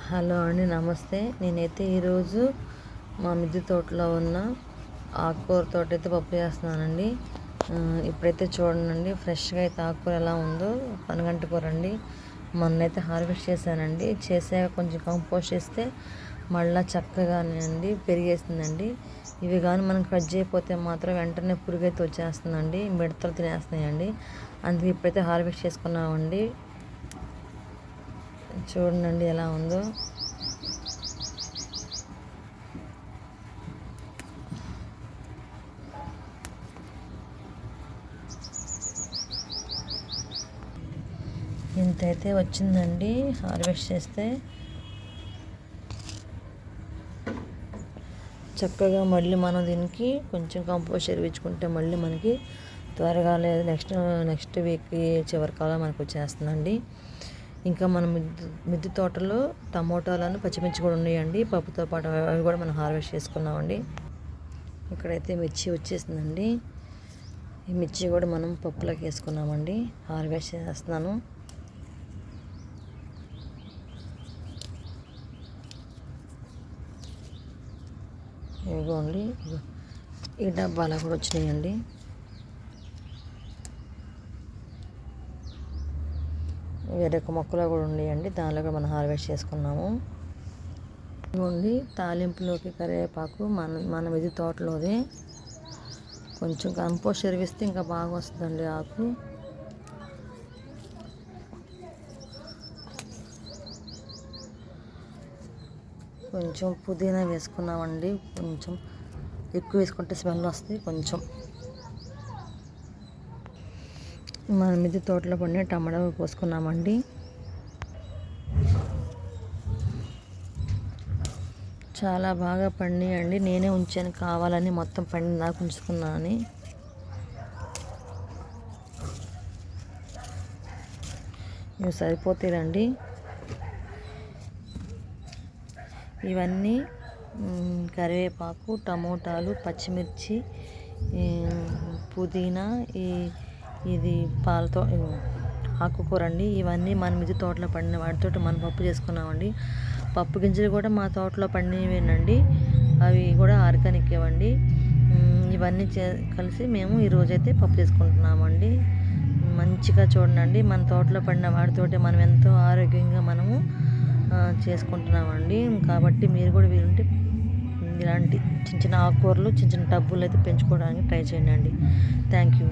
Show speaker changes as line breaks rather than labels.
Hello అండి, నమస్తే. నేనైతే ఈరోజు మా మిద్దె తోటలో ఉన్న ఆకుకూర తోట అయితే పప్పు చేస్తున్నానండి. ఇప్పుడైతే చూడండి, ఫ్రెష్గా అయితే ఆకుకూర ఎలా ఉందో. పనగంటి కూర అండి. మొన్నైతే హార్వెస్ట్ చేశానండి. చేసాక కొంచెం కంపోస్ట్ చేస్తే మళ్ళీ చక్కగానండి పెరిగేసిందండి. ఇవి కానీ మనం కట్ చేయకపోతే మాత్రం వెంటనే పురుగైతే వచ్చేస్తుందండి, మిడతలు తినేస్తున్నాయండి. అందుకే ఇప్పుడైతే హార్వెస్ట్ చేసుకున్నామండి. చూడండి ఎలా ఉందో. ఇంతైతే వచ్చిందండి హార్వెస్ట్ చేస్తే. చక్కగా మళ్ళీ మనం దీనికి కొంచెం కంపోస్ట్ ఎరువించుకుంటే మళ్ళీ మనకి త్వరగా లేదు నెక్స్ట్ వీక్ చివరికాలం మనకు వచ్చేస్తుందండి. ఇంకా మన మిద్దె తోటలో టమోటాలను పచ్చిమిర్చి కూడా ఉన్నాయండి. పప్పుతో పాటు అవి కూడా మనం హార్వెస్ట్ చేసుకున్నామండి. ఇక్కడైతే మిర్చి వచ్చేసిందండి. ఈ మిర్చి కూడా మనం పప్పులోకి వేసుకున్నామండి. హార్వెస్ట్ చేస్తున్నాను. ఇదిగోండి, ఈ డబ్బాలో కూడా వచ్చినాయండి. వేరొక మొక్కలో కూడా ఉన్నాయండి, దానిలో కూడా మనం హార్వెస్ట్ చేసుకున్నాము. ఇదిగోండి, తాలింపులోకి కరివేపాకు మన మిద్దె తోటలోదే. కొంచెం కంపోస్ట్ ఎరువిస్తే ఇంకా బాగా వస్తుందండి ఆకు. కొంచెం పుదీనా వేసుకున్నామండి. కొంచెం ఎక్కువ వేసుకుంటే స్మెల్ వస్తుంది. కొంచెం మన మిద్దె తోటలో పండిన టమాటా పోసుకున్నామండి. చాలా బాగా పండియండి. నేనే ఉంచాను కావాలని, మొత్తం పండి దాకా ఉంచుకున్నాను. ఇవి సరిపోతాయండి. ఇవన్నీ కరివేపాకు, టమోటాలు, పచ్చిమిర్చి, పుదీనా, ఇది పాలతో ఆకుకూర అండి. ఇవన్నీ మన మిద్దె తోటలో పండిన వాటితో మనం పప్పు చేసుకున్నామండి. పప్పు గింజలు కూడా మా తోటలో పండినవేనండి. అవి కూడా ఆర్గానిక్ ఇవ్వండి. ఇవన్నీ కలిసి మేము ఈరోజైతే పప్పు చేసుకుంటున్నామండి. మంచిగా చూడండి, మన తోటలో పండిన వాటితోటి మనం ఎంతో ఆరోగ్యంగా మనము చేసుకుంటున్నామండి. కాబట్టి మీరు కూడా వీలుంటే ఇలాంటి చిన్న చిన్న ఆకుకూరలు చిన్న చిన్న టబ్బులు అయితే పెంచుకోవడానికి ట్రై చేయండి. Thank you.